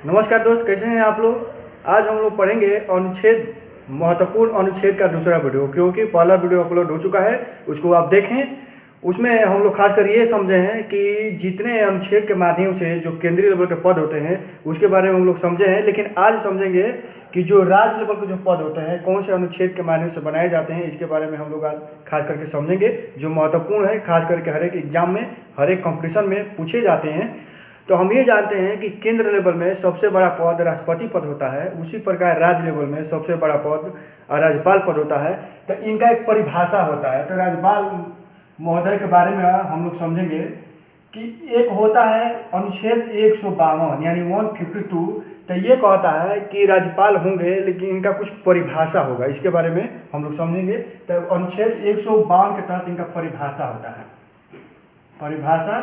नमस्कार दोस्त, कैसे हैं आप लोग। आज हम लोग पढ़ेंगे अनुच्छेद महत्वपूर्ण अनुच्छेद का दूसरा वीडियो, क्योंकि पहला वीडियो अपलोड हो चुका है, उसको आप देखें। उसमें हम लोग खासकर ये समझे हैं कि जितने अनुच्छेद के माध्यम से जो केंद्रीय लेवल के पद होते हैं उसके बारे में हम लोग समझे हैं, लेकिन आज समझेंगे कि जो राज्य लेवल के जो पद होते हैं कौन से अनुच्छेद के माध्यम से बनाए जाते हैं, इसके बारे में हम लोग आज खास करके समझेंगे, जो महत्वपूर्ण है, खास करके हर एक एग्जाम में, हर एक कॉम्पिटिशन में पूछे जाते हैं। तो हम ये जानते हैं कि केंद्र लेवल में सबसे बड़ा पद राष्ट्रपति पद होता है, उसी प्रकार राज्य लेवल में सबसे बड़ा पद राज्यपाल पद होता है। तो इनका एक परिभाषा होता है। तो राज्यपाल महोदय के बारे में हम लोग समझेंगे कि एक होता है अनुच्छेद 152 यानी 152। तो ये कहता है कि राज्यपाल होंगे, लेकिन इनका कुछ परिभाषा होगा, इसके बारे में हम लोग समझेंगे। तो अनुच्छेद 152 के तहत इनका परिभाषा होता है, परिभाषा।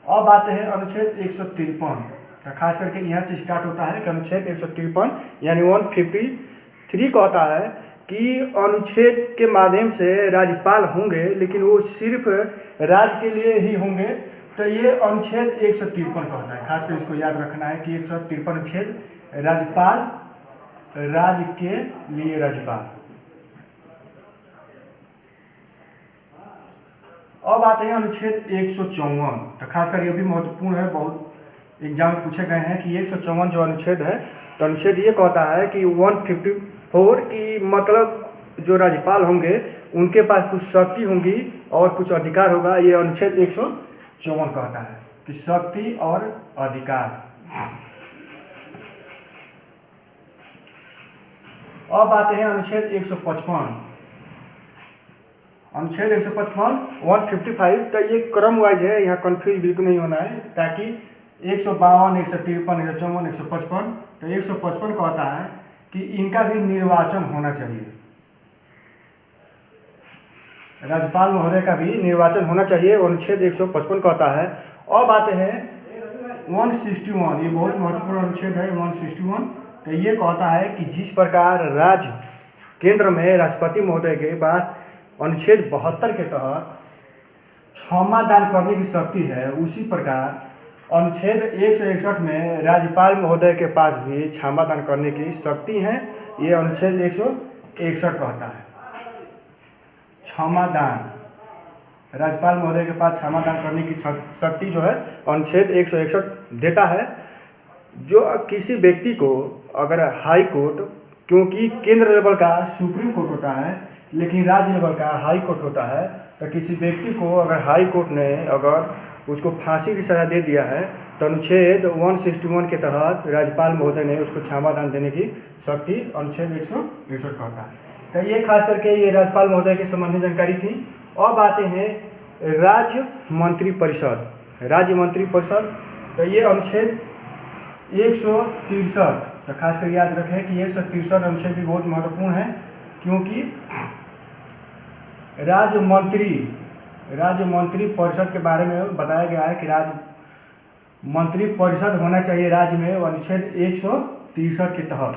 अब आते हैं अनुच्छेद 153। तो खास करके यहाँ से स्टार्ट होता है कि अनुच्छेद 153 यानी 153 कहता है कि अनुच्छेद के माध्यम से राज्यपाल होंगे, लेकिन वो सिर्फ राज्य के लिए ही होंगे। तो ये अनुच्छेद 153 कहता है, खासकर इसको याद रखना है कि 153 अनुच्छेद राज्यपाल, राज्य के लिए राज्यपाल। अब आते हैं अनुच्छेद 154। तो खासकर ये भी महत्वपूर्ण है, बहुत एग्जाम में पूछे गए हैं कि 154 जो अनुच्छेद है, तो अनुच्छेद ये कहता है कि 154 की मतलब जो राज्यपाल होंगे उनके पास कुछ शक्ति होंगी और कुछ अधिकार होगा। ये अनुच्छेद 154 कहता है कि शक्ति और अधिकार। अब आते हैं अनुच्छेद 155। अनुच्छेद 155 155। तो ये क्रम वाइज है, यहाँ कन्फ्यूज बिल्कुल नहीं होना है, ताकि 152 153 154 155। तो 155 कहता है कि इनका भी निर्वाचन होना चाहिए, राज्यपाल महोदय का भी निर्वाचन होना चाहिए, अनुच्छेद 155 कहता है। अब आते हैं 161। ये बहुत महत्वपूर्ण अनुच्छेद है 161। तो ये कहता है कि जिस प्रकार राज्य केंद्र में राष्ट्रपति महोदय के पास अनुच्छेद 72 के तहत क्षमा दान करने की शक्ति है, उसी प्रकार अनुच्छेद 161 में राज्यपाल महोदय के पास भी क्षमा दान करने की शक्ति है। ये अनुच्छेद 161 कहता है क्षमा दान, राज्यपाल महोदय के पास क्षमा दान करने की शक्ति जो है अनुच्छेद 161 देता है। जो किसी व्यक्ति को अगर हाई कोर्ट, क्योंकि केंद्र लेवल का सुप्रीम कोर्ट होता है लेकिन राज्य लेवल का हाई कोर्ट होता है, तो किसी व्यक्ति को अगर हाई कोर्ट ने अगर उसको फांसी की सज़ा दे दिया है तो अनुच्छेद 161 के तहत राज्यपाल महोदय ने उसको क्षमा दान देने की शक्ति अनुच्छेद 161 कहता है। तो ये खास करके ये राज्यपाल महोदय के संबंधी जानकारी थी। अब आते हैं राज्य मंत्री परिषद, राज्य मंत्री परिषद। तो ये अनुच्छेद 163। तो खासकर याद रखें कि 163 अनुच्छेद भी बहुत महत्वपूर्ण है, क्योंकि राज्य मंत्री परिषद के बारे में बताया गया है कि राज्य मंत्री परिषद होना चाहिए राज्य में, अनुच्छेद 163 के तहत।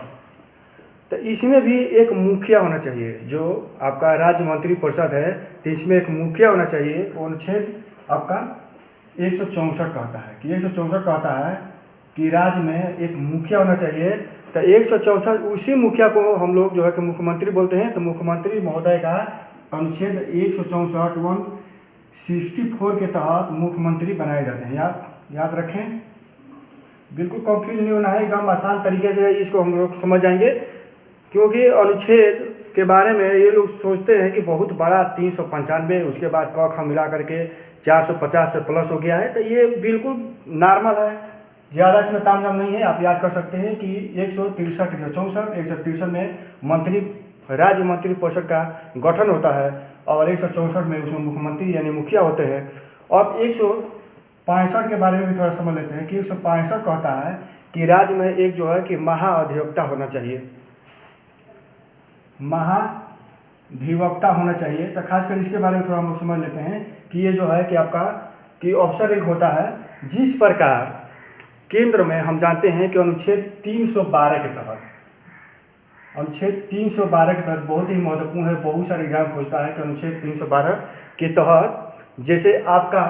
तो इसमें भी एक मुखिया होना चाहिए, जो आपका राज्य मंत्री परिषद है, तो इसमें एक मुखिया होना चाहिए। अनुच्छेद आपका 164 कहता है कि 164 कहता है कि राज्य में एक मुखिया होना चाहिए। तो 164 उसी मुखिया को हम लोग जो है कि मुख्यमंत्री बोलते हैं। तो मुख्यमंत्री महोदय का अनुच्छेद 164 164 के तहत मुख्यमंत्री बनाए जाते हैं। याद रखें, बिल्कुल कंफ्यूज नहीं होना है, एकदम आसान तरीके से इसको हम लोग समझ जाएंगे। क्योंकि अनुच्छेद के बारे में ये लोग सोचते हैं कि बहुत बड़ा 395, उसके बाद क ख मिला करके 450 से प्लस हो गया है। तो ये बिल्कुल नॉर्मल है, ज़्यादा इसमें तामझाम नहीं है। आप याद कर सकते हैं कि 163 में मंत्री राज्य मंत्री परिषद का गठन होता है और 164 में उसमें मुख्यमंत्री यानी मुखिया होते हैं। अब 165 के बारे में भी थोड़ा समझ लेते हैं कि 165 कहता है कि राज्य में एक जो है कि महाधिवक्ता होना चाहिए, महाधिवक्ता होना चाहिए। तो खासकर इसके बारे में थोड़ा हम लोग समझ लेते हैं कि ये जो है कि आपका कि अफसर एक होता है। जिस प्रकार केंद्र में हम जानते हैं कि अनुच्छेद 312 के तहत, अनुच्छेद 312 के तहत बहुत ही महत्वपूर्ण है, बहुत सारे एग्जाम पूछता है कि अनुच्छेद 312 के तहत जैसे आपका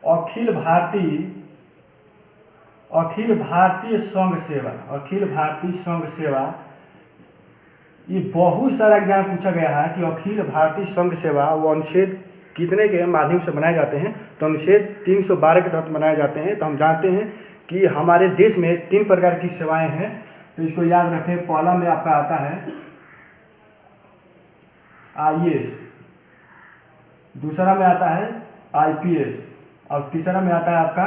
अखिल भारतीय अखिल भारतीय संघ सेवा, अखिल भारतीय संघ सेवा, ये बहुत सारा एग्जाम पूछा गया है कि अखिल भारतीय संघ सेवा वो अनुच्छेद कितने के माध्यम से बनाए जाते हैं। तो अनुच्छेद 312 के तहत बनाए जाते हैं। तो हम जानते हैं कि हमारे देश में 3 प्रकार की सेवाएं हैं, तो इसको याद रखें। पहला में आपका आता है IAS, दूसरा में आता है IPS और तीसरा में आता है आपका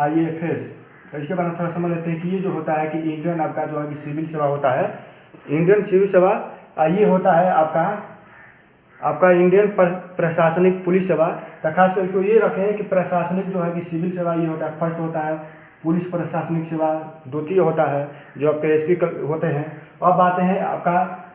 IFS। तो इसके बारे में थोड़ा समझ लेते हैं कि ये जो होता है कि इंडियन आपका जो है कि सिविल सेवा होता है, इंडियन सिविल सेवा, ये होता है आपका इंडियन प्रशासनिक पुलिस सेवा। तो खास करके ये रखें कि प्रशासनिक जो है कि सिविल सेवा ये होता है, फर्स्ट होता है पुलिस प्रशासनिक सेवा, द्वितीय होता है जो आपके SP होते हैं। अब आते हैं आपका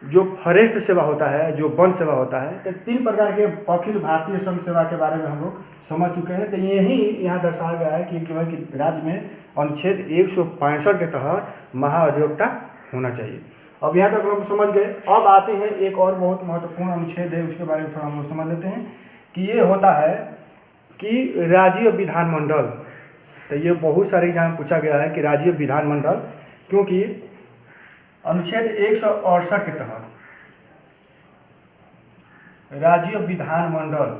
जो फॉरेस्ट सेवा होता है, जो वन सेवा होता है। तो 3 प्रकार के अखिल भारतीय संघ सेवा के बारे में हम लोग समझ चुके हैं। तो यही यहाँ दर्शाया गया है कि जो है कि राज्य में अनुच्छेद 165 के तहत महाधिवक्ता होना चाहिए। अब यहाँ तक हम समझ गए। अब आते हैं एक और बहुत महत्वपूर्ण अनुच्छेद है, उसके बारे में थोड़ा हम लोग समझ लेते हैं कि ये होता है कि राज्य विधानमंडल। तो ये बहुत सारे एग्जाम पूछा गया है कि राज्य विधानमंडल, क्योंकि अनुच्छेद 168 के तहत राज्य विधानमंडल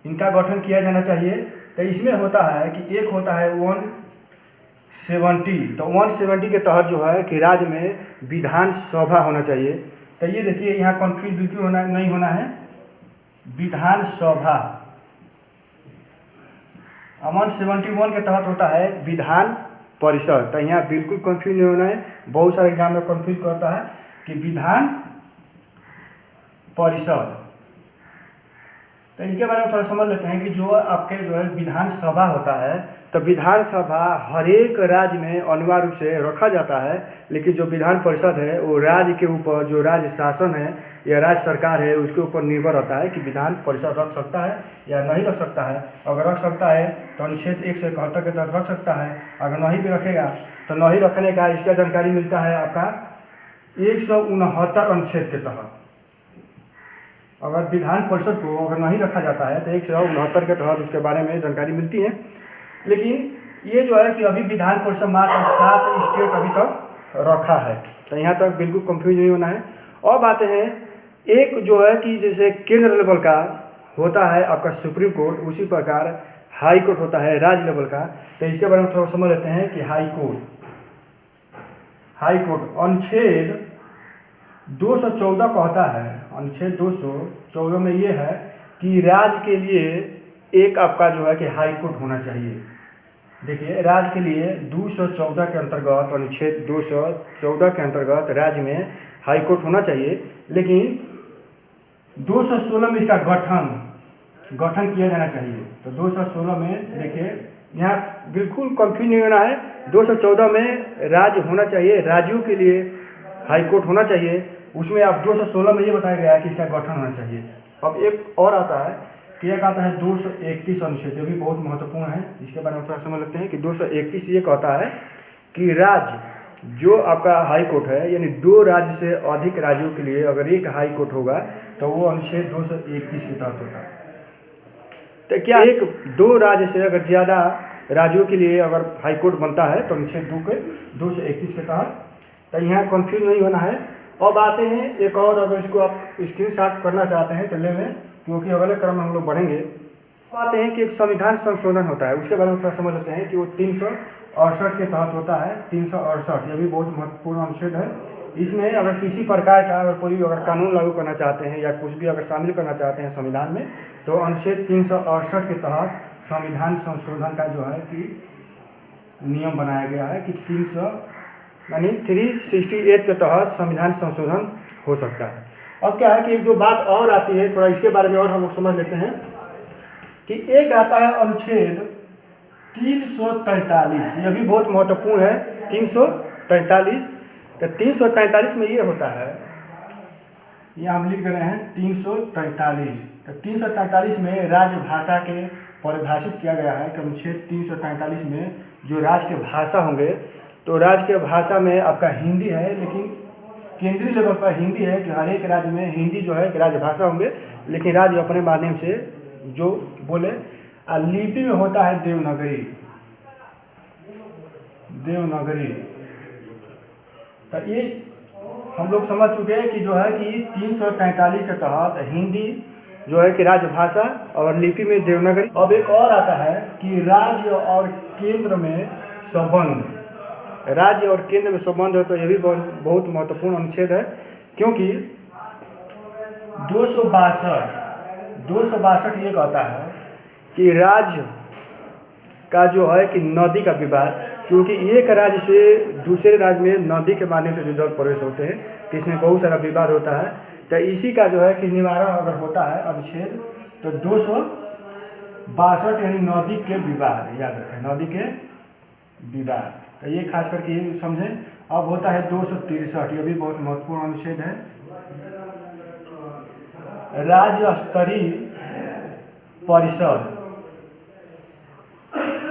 इनका गठन किया जाना चाहिए। तो इसमें होता है कि एक होता है 170, तो 170 के तहत जो है कि राज्य में विधानसभा होना चाहिए। तो ये देखिए यहाँ कन्फ्यूज बिल्कुल नहीं होना है, विधानसभा। 171 के तहत होता है विधान परिषद। तो यहाँ बिल्कुल कंफ्यूज नहीं होना है, बहुत सारे एग्जाम में कंफ्यूज करता है कि विधान परिषद। तो इसके बारे में थोड़ा समझ लेते हैं कि जो आपके जो है विधानसभा होता है, तो विधानसभा हर एक राज्य में अनिवार्य रूप से रखा जाता है। लेकिन जो विधान परिषद है वो राज्य के ऊपर, जो राज्य शासन है या राज्य सरकार है, उसके ऊपर निर्भर रहता है कि विधान परिषद रख सकता है या नहीं रख सकता है। अगर रख सकता है तो अनुच्छेद 171 के तहत रख सकता है, अगर नहीं भी रखेगा तो नहीं रखने का इसका जानकारी मिलता है आपका 169 अनुच्छेद के तहत। अगर विधान परिषद को अगर नहीं रखा जाता है तो 169 के तहत उसके बारे में जानकारी मिलती है। लेकिन ये जो है कि अभी विधान परिषद मात्र 7 स्टेट अभी तक रखा है। तो यहाँ तक बिल्कुल कंफ्यूज नहीं होना है। अब आते हैं एक जो है कि जैसे केंद्र लेवल का होता है आपका सुप्रीम कोर्ट, उसी प्रकार हाई कोर्ट होता है राज्य लेवल का। तो इसके बारे में थोड़ा समझ लेते हैं कि हाई कोर्ट अनुच्छेद 214 कहता है, अनुच्छेद 214 में ये है कि राज्य के लिए एक आपका जो है कि हाई कोर्ट होना चाहिए। देखिए राज्य के लिए 214 के अंतर्गत, अनुच्छेद 214 के अंतर्गत राज्य में हाई कोर्ट होना चाहिए। लेकिन 216 में इसका गठन किया जाना चाहिए। तो 216 में देखिए यहाँ बिल्कुल कंफ्यूज नहीं होना है। 214 में राज्य होना चाहिए, राज्यों के लिए हाई कोर्ट होना चाहिए। उसमें आप 216 में ये बताया गया है कि इसका गठन होना चाहिए। अब एक और आता है कि एक आता है 231 अनुच्छेद, जो भी बहुत महत्वपूर्ण है। इसके बारे में थोड़ा समझ लेते हैं कि 231 ये कहता है कि राज्य जो आपका हाई कोर्ट है, यानी 2 राज्य से अधिक राज्यों के लिए अगर एक हाई कोर्ट होगा तो वो अनुच्छेद 231 के तहत होगा। तो क्या 1-2 राज्य से अगर ज़्यादा राज्यों के लिए अगर हाई कोर्ट बनता है तो अनुच्छेद 231 के तहत। तो यहाँ कन्फ्यूज नहीं होना है। अब आते हैं एक और, अगर इसको आप स्क्रीनशॉट करना चाहते हैं तो ले लें, क्योंकि अगले क्रम में हम लोग बढ़ेंगे। आते हैं कि एक संविधान संशोधन होता है, उसके बारे में थोड़ा समझ लेते हैं कि वो 368 के तहत होता है। 368 ये भी बहुत महत्वपूर्ण अनुच्छेद है। इसमें अगर किसी प्रकार का अगर कोई अगर कानून लागू करना चाहते हैं या कुछ भी अगर शामिल करना चाहते हैं संविधान में, तो अनुच्छेद 368 के तहत संविधान संशोधन का जो है कि नियम बनाया गया है कि 368 के तहत संविधान संशोधन हो सकता है। अब क्या है कि एक दो बात और आती है, थोड़ा इसके बारे में और हम लोग समझ लेते हैं कि एक आता है अनुच्छेद 343, यह भी बहुत महत्वपूर्ण है। 343, तो 343 में ये होता है, ये हम लिख रहे हैं 343। तो 343 में राजभाषा के परिभाषित किया गया है कि अनुच्छेद 343 में जो राज्य के भाषा होंगे, तो राज्य के भाषा में आपका हिंदी है, लेकिन केंद्रीय लेवल पर हिंदी है कि हर एक राज्य में हिंदी जो है राजभाषा होंगे, लेकिन राज्य अपने माध्यम से जो बोले। लिपि में होता है देवनागरी, देवनागरी। तो ये हम लोग समझ चुके हैं कि जो है कि 343 के तहत हिंदी जो है कि राजभाषा और लिपि में देवनागरी। अब एक और आता है कि राज्य और केंद्र में संबंध। राज्य और केंद्र में संबंध है, तो ये भी बहुत महत्वपूर्ण अनुच्छेद है, क्योंकि 262 ये कहता है कि राज्य का जो है कि नदी का विवाद, क्योंकि एक राज्य से दूसरे राज्य में नदी के माध्यम से जो जल प्रवेश होते हैं तो इसमें बहुत सारा विवाद होता है। तो इसी का जो है कि निवारण अगर होता है अनुच्छेद, तो 262 यानी नदी के विवाद, याद रखें नदी के विवाद। तो ये खास करके ये समझें। अब होता है 263, ये भी बहुत महत्वपूर्ण अनुच्छेद है, राज्य स्तरीय परिषद।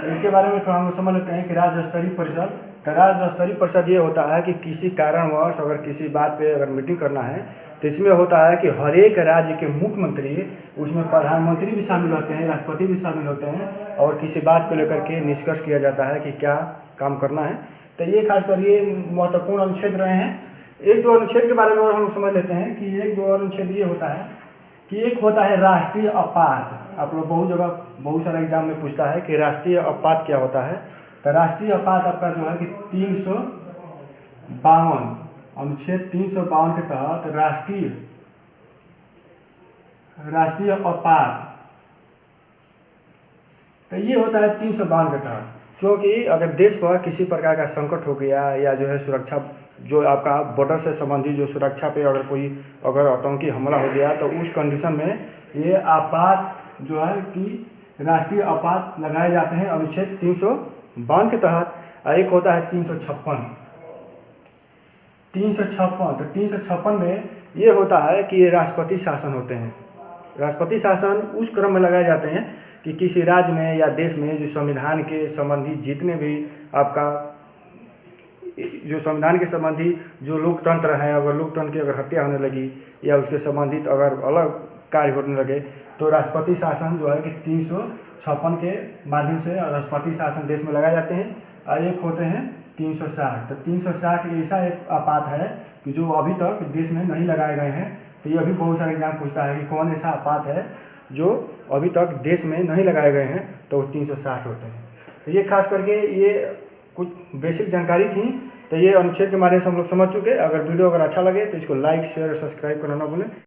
इसके बारे में थोड़ा हम समझ लेते हैं कि राज्य स्तरीय परिषद। तो राज्य स्तरीय परिषद ये होता है कि किसी कारणवश अगर किसी बात पे अगर मीटिंग करना है तो इसमें होता है कि हर एक राज्य के मुख्यमंत्री, उसमें प्रधानमंत्री भी शामिल होते हैं, राष्ट्रपति भी शामिल होते हैं, और किसी बात को लेकर के निष्कर्ष किया जाता है कि क्या काम करना है। तो ये खासकर ये महत्वपूर्ण अनुच्छेद रहे हैं। एक दो अनुच्छेद के बारे में और हम समझ लेते हैं कि एक दो अनुच्छेद ये होता है कि एक होता है राष्ट्रीय आपात। आप लोग बहुत सारा एग्जाम में पूछता है कि राष्ट्रीय आपात क्या होता है। तो राष्ट्रीय आपात आपका जो है कि 352 अनुच्छेद 352 के तहत राष्ट्रीय आपात, तो ये होता है 352 के तहत, क्योंकि अगर देश पर किसी प्रकार का संकट हो गया या जो है सुरक्षा, जो आपका बॉर्डर से संबंधित जो सुरक्षा पे अगर कोई आतंकी हमला हो गया, तो उस कंडीशन में ये आपात जो है कि राष्ट्रीय आपात लगाए जाते हैं अनुच्छेद 352 के तहत। एक होता है 356। तो 356 में ये होता है कि ये राष्ट्रपति शासन होते हैं। राष्ट्रपति शासन उस क्रम में लगाए जाते हैं कि किसी राज्य में या देश में जो संविधान के संबंधी जितने भी आपका जो संविधान के संबंधी जो लोकतंत्र है, अगर लोकतंत्र की अगर हत्या होने लगी या उसके संबंधित अगर अलग कार्य होने लगे, तो राष्ट्रपति शासन जो है कि 356 के माध्यम से राष्ट्रपति शासन देश में लगाए जाते हैं। और एक होते हैं 360। तो 360 ऐसा एक आपात है कि जो अभी तक देश में नहीं लगाए गए हैं। तो ये अभी बहुत सारे एग्जाम पूछता है कि कौन ऐसा आपात है जो अभी तक देश में नहीं लगाए गए हैं, तो 360 होते हैं। तो ये खास करके ये कुछ बेसिक जानकारी थी। तो ये अनुच्छेद के माध्यम से हम लोग समझ चुके। अगर वीडियो अगर अच्छा लगे तो इसको लाइक शेयर और सब्सक्राइब करना ना भूलें।